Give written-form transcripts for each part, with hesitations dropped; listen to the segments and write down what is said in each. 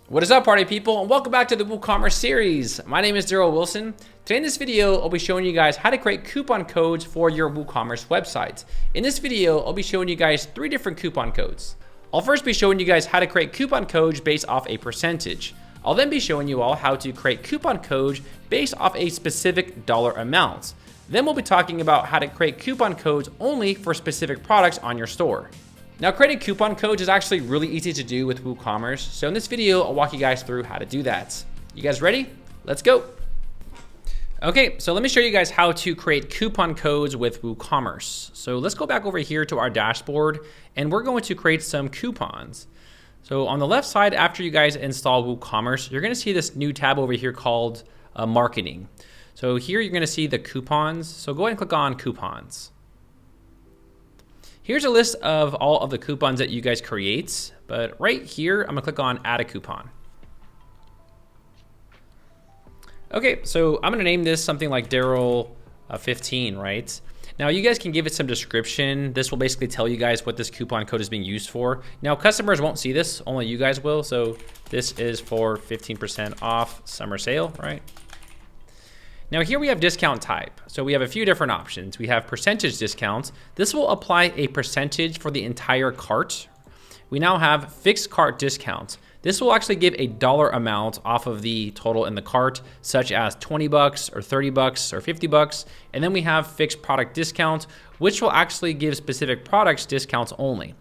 What is up, party people, and welcome back to the WooCommerce series. My name is Daryl Wilson. Today in this video, I'll be showing you guys how to create coupon codes for your WooCommerce website. In this video, I'll be showing you guys 3 different coupon codes. I'll first be showing you guys how to create coupon codes based off a percentage. I'll then be showing you all how to create coupon codes based off a specific dollar amount. Then we'll be talking about how to create coupon codes only for specific products on your store. Now, creating coupon codes is actually really easy to do with WooCommerce. So in this video, I'll walk you guys through how to do that. You guys ready? Let's go. Okay, so let me show you guys how to create coupon codes with WooCommerce. So let's go back over here to our dashboard, and we're going to create some coupons. So on the left side, after you guys install WooCommerce, you're gonna see this new tab over here called Marketing. So here you're gonna see the coupons. So go ahead and click on Coupons. Here's a list of all of the coupons that you guys create, but right here, I'm gonna click on Add a Coupon. Okay, so I'm gonna name this something like Daryl 15, right? Now you guys can give it some description. This will basically tell you guys what this coupon code is being used for. Now customers won't see this, only you guys will. So this is for 15% off summer sale, right? Now here we have discount type. So we have a few different options. We have percentage discounts. This will apply a percentage for the entire cart. We now have fixed cart discounts. This will actually give a dollar amount off of the total in the cart, such as 20 bucks or 30 bucks or 50 bucks. And then we have fixed product discount, which will actually give specific products discounts only.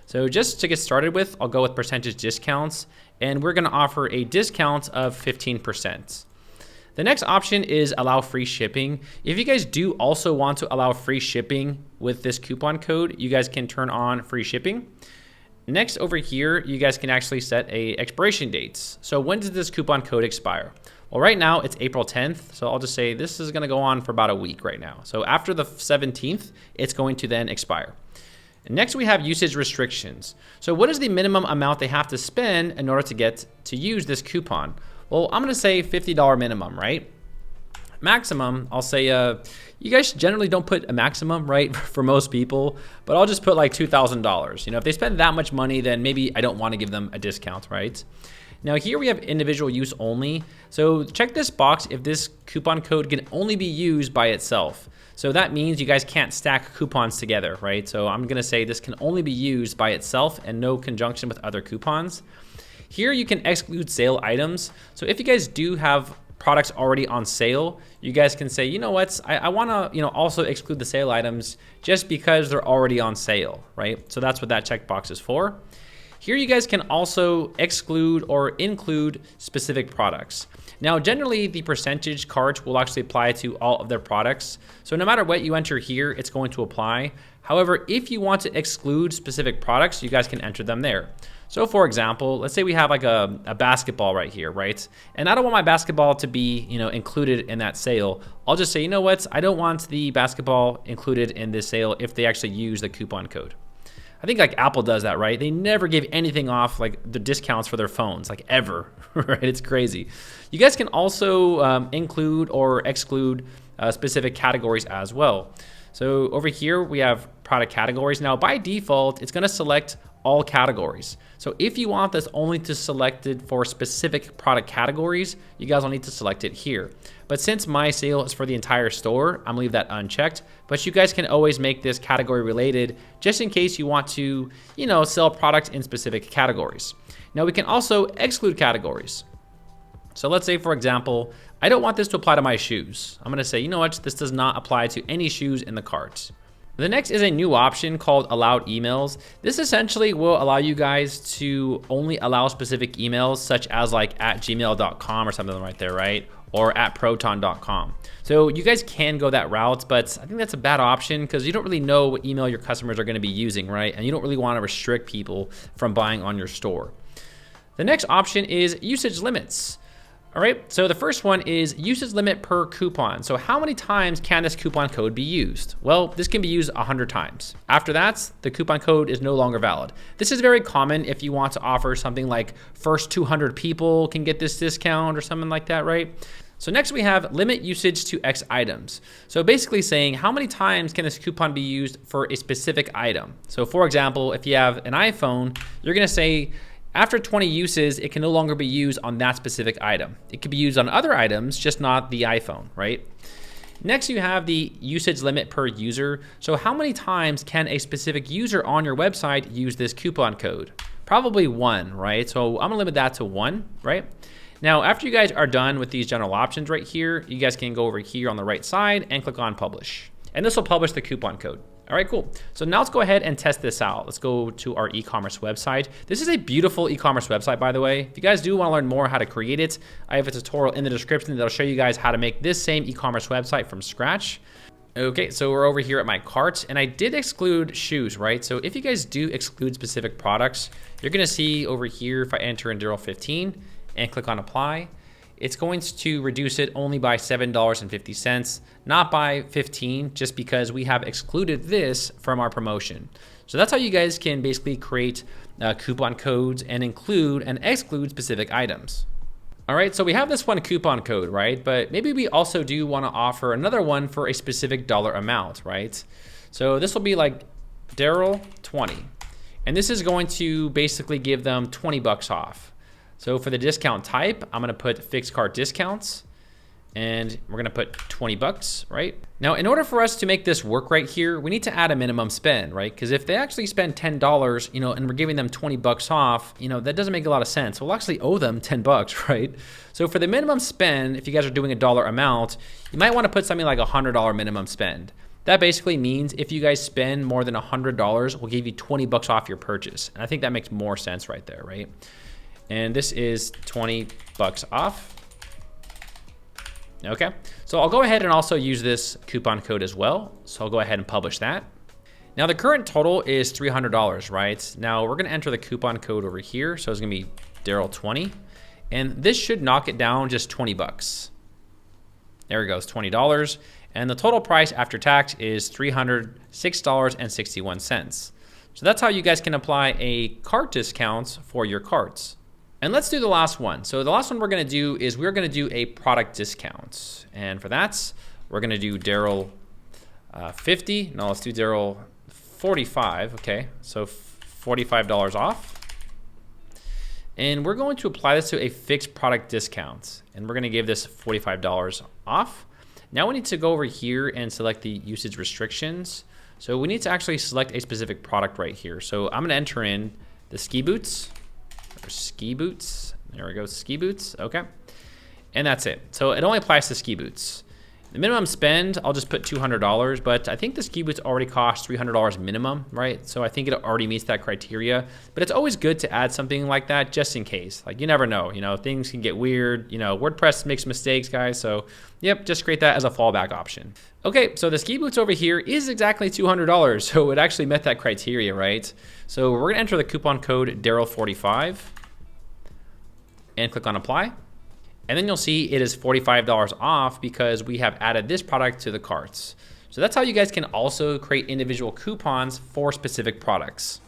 So just to get started with, I'll go with percentage discounts, and we're gonna offer a discount of 15%. The next option is allow free shipping. If you guys do also want to allow free shipping with this coupon code, you guys can turn on free shipping. Next over here, you guys can actually set a expiration dates. So when does this coupon code expire? Well, right now it's April 10th. So I'll just say this is gonna go on for about a week right now. So after the 17th, it's going to then expire. Next, we have usage restrictions. So what is the minimum amount they have to spend in order to get to use this coupon? Well, I'm gonna say $50 minimum, right? Maximum, I'll say, you guys generally don't put a maximum, right, for most people, but I'll just put like $2,000. You know, if they spend that much money, then maybe I don't wanna give them a discount, right? Now here we have individual use only. So check this box if this coupon code can only be used by itself. So that means you guys can't stack coupons together, right? So I'm gonna say this can only be used by itself and no conjunction with other coupons. Here you can exclude sale items. So if you guys do have products already on sale, you guys can say, you know what, I wanna also exclude the sale items just because they're already on sale, right? So that's what that checkbox is for. Here you guys can also exclude or include specific products. Now generally the percentage cart will actually apply to all of their products. So no matter what you enter here, it's going to apply. However, if you want to exclude specific products, you guys can enter them there. So for example, let's say we have like a basketball right here, right? And I don't want my basketball to be, included in that sale. I'll just say, you know what? I don't want the basketball included in this sale if they actually use the coupon code. I think like Apple does that, right? They never give anything off, like the discounts for their phones, like ever, right? It's crazy. You guys can also include or exclude specific categories as well. So over here, we have product categories. Now by default, it's gonna select all categories. So if you want this only to selected for specific product categories, you guys will need to select it here. But since my sale is for the entire store, I'm gonna leave that unchecked, but you guys can always make this category related just in case you want to, sell products in specific categories. Now we can also exclude categories. So let's say, for example, I don't want this to apply to my shoes. I'm gonna say, you know what, this does not apply to any shoes in the cart. The next is a new option called allowed emails. This essentially will allow you guys to only allow specific emails such as like @gmail.com or something right there, right? Or @proton.com. So you guys can go that route, but I think that's a bad option because you don't really know what email your customers are gonna be using, right? And you don't really wanna restrict people from buying on your store. The next option is usage limits. All right, so the first one is usage limit per coupon. So how many times can this coupon code be used? Well, this can be used 100 times. After that, the coupon code is no longer valid. This is very common if you want to offer something like first 200 people can get this discount or something like that, right? So next we have limit usage to X items. So basically saying how many times can this coupon be used for a specific item? So for example, if you have an iPhone, you're gonna say After 20 uses, it can no longer be used on that specific item. It could be used on other items, just not the iPhone, right? Next, you have the usage limit per user. So how many times can a specific user on your website use this coupon code? Probably 1, right? So I'm gonna limit that to 1, right? Now, after you guys are done with these general options right here, you guys can go over here on the right side and click on publish. And this will publish the coupon code. All right, cool. So now let's go ahead and test this out. Let's go to our e-commerce website. This is a beautiful e-commerce website, by the way. If you guys do want to learn more how to create it, I have a tutorial in the description that'll show you guys how to make this same e-commerce website from scratch. Okay, so we're over here at my cart, and I did exclude shoes, right? So if you guys do exclude specific products, you're gonna see over here, if I enter in Daryl 15 and click on apply, it's going to reduce it only by $7.50, not by 15, just because we have excluded this from our promotion. So that's how you guys can basically create coupon codes and include and exclude specific items. All right, so we have this one coupon code, right? But maybe we also do want to offer another one for a specific dollar amount, right? So this will be like Daryl 20, and this is going to basically give them 20 bucks off. So for the discount type, I'm gonna put fixed cart discounts, and we're gonna put 20 bucks, right? Now, in order for us to make this work right here, we need to add a minimum spend, right? Because if they actually spend $10, and we're giving them 20 bucks off, that doesn't make a lot of sense. We'll actually owe them 10 bucks, right? So for the minimum spend, if you guys are doing a dollar amount, you might wanna put something like a $100 minimum spend. That basically means if you guys spend more than $100, we'll give you 20 bucks off your purchase. And I think that makes more sense right there, right? And this is 20 bucks off. Okay, so I'll go ahead and also use this coupon code as well. So I'll go ahead and publish that. Now the current total is $300, right? Now we're gonna enter the coupon code over here. So it's gonna be Daryl 20. And this should knock it down just 20 bucks. There it goes, $20. And the total price after tax is $306.61. So that's how you guys can apply a cart discount for your carts. And let's do the last one. So the last one we're gonna do is we're gonna do a product discount. And for that, we're gonna do Daryl 50. No, let's do Daryl 45, okay? So $45 off. And we're going to apply this to a fixed product discount. And we're gonna give this $45 off. Now we need to go over here and select the usage restrictions. So we need to actually select a specific product right here. So I'm gonna enter in the ski boots. Ski boots, there we go, ski boots, okay. And that's it. So it only applies to ski boots. The minimum spend, I'll just put $200, but I think the ski boots already cost $300 minimum, right? So I think it already meets that criteria, but it's always good to add something like that just in case. Like you never know, things can get weird, WordPress makes mistakes, guys. So yep, just create that as a fallback option. Okay, so the ski boots over here is exactly $200, so it actually met that criteria, right? So we're gonna enter the coupon code Daryl45 and click on apply. And then you'll see it is $45 off because we have added this product to the carts. So that's how you guys can also create individual coupons for specific products.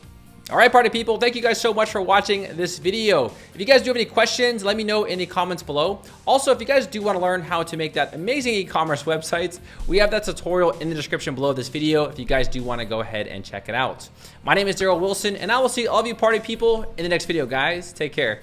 All right, party people, thank you guys so much for watching this video. If you guys do have any questions, let me know in the comments below. Also, if you guys do want to learn how to make that amazing e-commerce website, we have that tutorial in the description below this video if you guys do want to go ahead and check it out. My name is Daryl Wilson, and I will see all of you party people in the next video, guys. Take care.